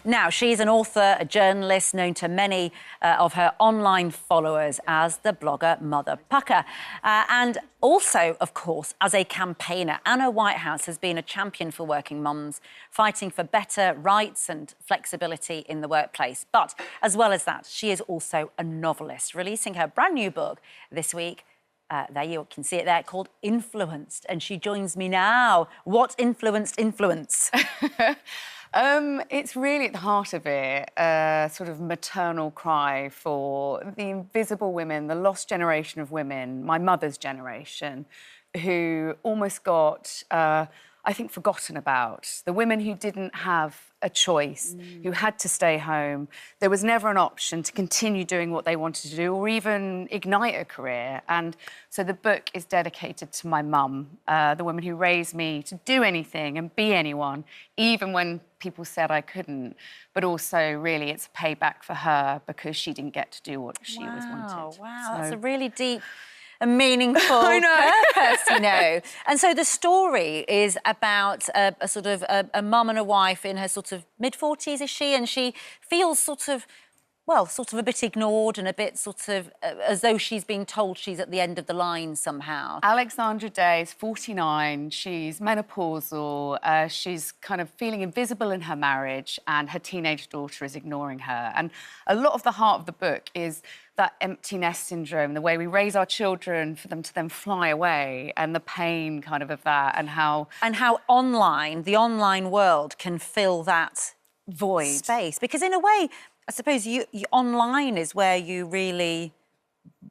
Now, she's an author, a journalist, known to many of her online followers as the blogger Mother Pucker. And also, of course, as a campaigner, Anna Whitehouse has been a champion for working mums, fighting for better rights and flexibility in the workplace. But as well as that, she is also a novelist, releasing her brand new book this week. There you can see it there, called Influenced. And she joins me now. What influenced influence? It's really at the heart of it, a sort of maternal cry for the invisible women, the lost generation of women, my mother's generation, who almost got, I think, forgotten about. The women who didn't have a choice, who had to stay home. There was never an option to continue doing what they wanted to do or even ignite a career. And so the book is dedicated to my mum, the woman who raised me to do anything and be anyone, even when people said I couldn't. But also, really, it's a payback for her because she didn't get to do what she always wanted. Wow, so... that's a really deep and meaningful purpose, you know. And so the story is about a sort of a mum and a wife in her sort of mid-40s, is she? And she feels sort of, well, sort of a bit ignored and a bit sort of as though she's being told she's at the end of the line somehow. Alexandra Day is 49, she's menopausal, she's kind of feeling invisible in her marriage and her teenage daughter is ignoring her. And a lot of the heart of the book is that empty nest syndrome, the way we raise our children for them to then fly away, and the pain kind of that, and how... And how online, the online world can fill that void. Space. Because in a way, I suppose you online is where you really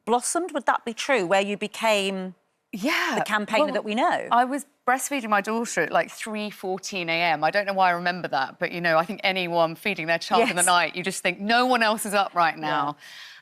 blossomed, would that be true? Where you became the campaigner that we know? I was breastfeeding my daughter at like 3:14 a.m. I don't know why I remember that, but, you know, I think anyone feeding their child in the night, you just think, no one else is up right now.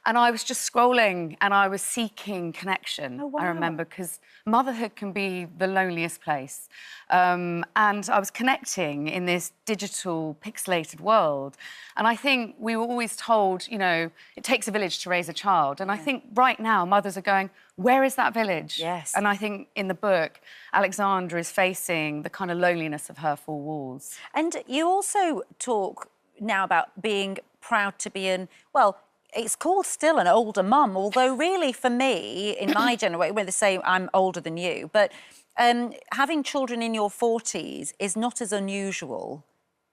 And I was just scrolling and I was seeking connection, I remember, because motherhood can be the loneliest place. And I was connecting in this digital, pixelated world. And I think we were always told, you know, it takes a village to raise a child. And I think right now mothers are going, where is that village? Yes. And I think in the book, Alexandra is facing the kind of loneliness of her four walls. And you also talk now about being proud to be well, it's called still an older mum, although really for me, in my generation, when they say I'm older than you, but having children in your 40s is not as unusual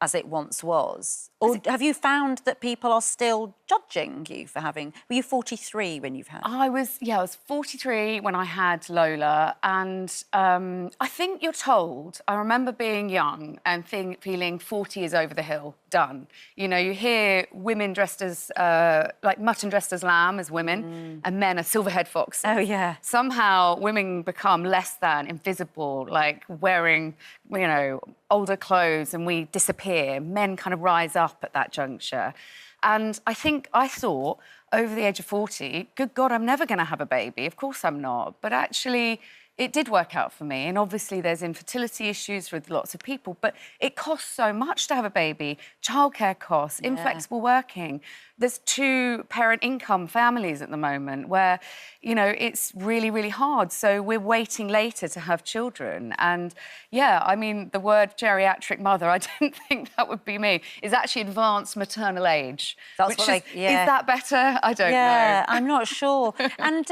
as it once was. Or have you found that people are still judging you for having... Were you 43 when you've had... I was 43 when I had Lola, and I think you're told, I remember being young and feeling 40 is over the hill, done. You know, you hear women dressed as, like mutton dressed as lamb as women, and men are silver-haired foxes. Oh, yeah. Somehow women become less than, invisible, like wearing, you know, older clothes, and we disappear. Men kind of rise up at that juncture. And I thought, over the age of 40, good God, I'm never going to have a baby. Of course I'm not. But actually, it did work out for me. And obviously there's infertility issues with lots of people, but it costs so much to have a baby. Childcare costs, inflexible working. There's 2-parent income families at the moment where, you know, it's really, really hard. So we're waiting later to have children. And, yeah, I mean, the word geriatric mother, I didn't think that would be me, is actually advanced maternal age. That's what is that better? I don't know. Yeah, I'm not sure. And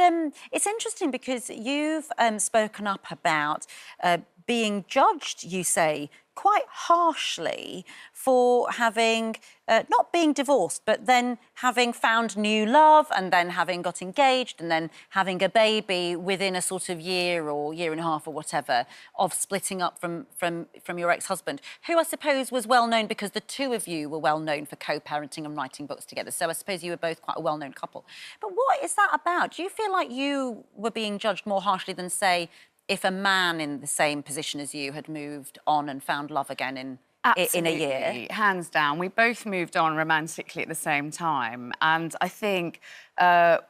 it's interesting because you've spoken up about being judged, you say, quite harshly for having, not being divorced, but then having found new love and then having got engaged and then having a baby within a sort of year or year and a half or whatever of splitting up from your ex-husband, who I suppose was well known because the two of you were well known for co-parenting and writing books together. So I suppose you were both quite a well-known couple. But what is that about? Do you feel like you were being judged more harshly than, say, if a man in the same position as you had moved on and found love again in a year? Hands down. We both moved on romantically at the same time. And I think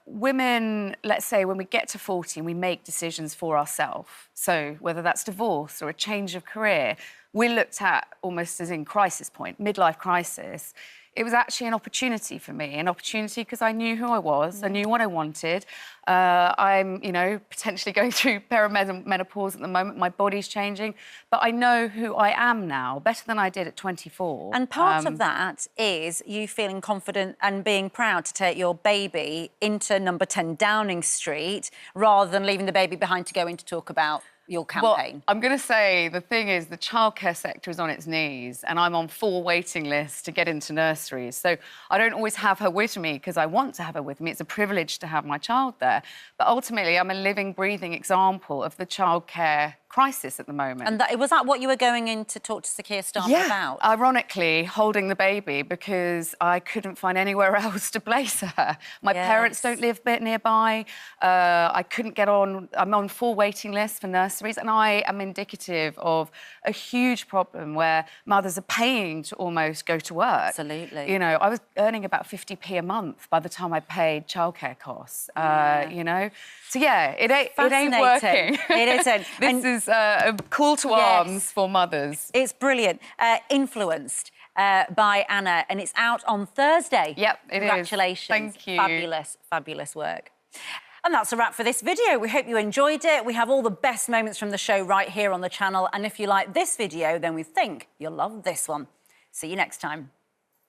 women, let's say, when we get to 40, we make decisions for ourselves. So whether that's divorce or a change of career, we looked at almost as in crisis point, midlife crisis. It was actually an opportunity for me, an opportunity because I knew who I was, I knew what I wanted. I'm, you know, potentially going through perimenopause at the moment. My body's changing, but I know who I am now better than I did at 24. And part of that is you feeling confident and being proud to take your baby into number 10 Downing Street rather than leaving the baby behind to go in to talk about your campaign. Well, I'm going to say the thing is the childcare sector is on its knees and I'm on 4 waiting lists to get into nurseries. So I don't always have her with me because I want to have her with me. It's a privilege to have my child there. But ultimately, I'm a living, breathing example of the childcare crisis at the moment. And was that what you were going in to talk to Sir Keir Starmer about? Ironically, holding the baby because I couldn't find anywhere else to place her. My parents don't live nearby. I couldn't get on. I'm on 4 waiting lists for nurseries, and I am indicative of a huge problem where mothers are paying to almost go to work. Absolutely. You know, I was earning about 50p a month by the time I paid childcare costs. You know, so yeah, it ain't working. It isn't. This is a call to arms for mothers. It's brilliant. Influenced by Anna, and it's out on Thursday. Yep, it is. Congratulations. Thank you. Fabulous, fabulous work. And that's a wrap for this video. We hope you enjoyed it. We have all the best moments from the show right here on the channel. And if you like this video, then we think you'll love this one. See you next time.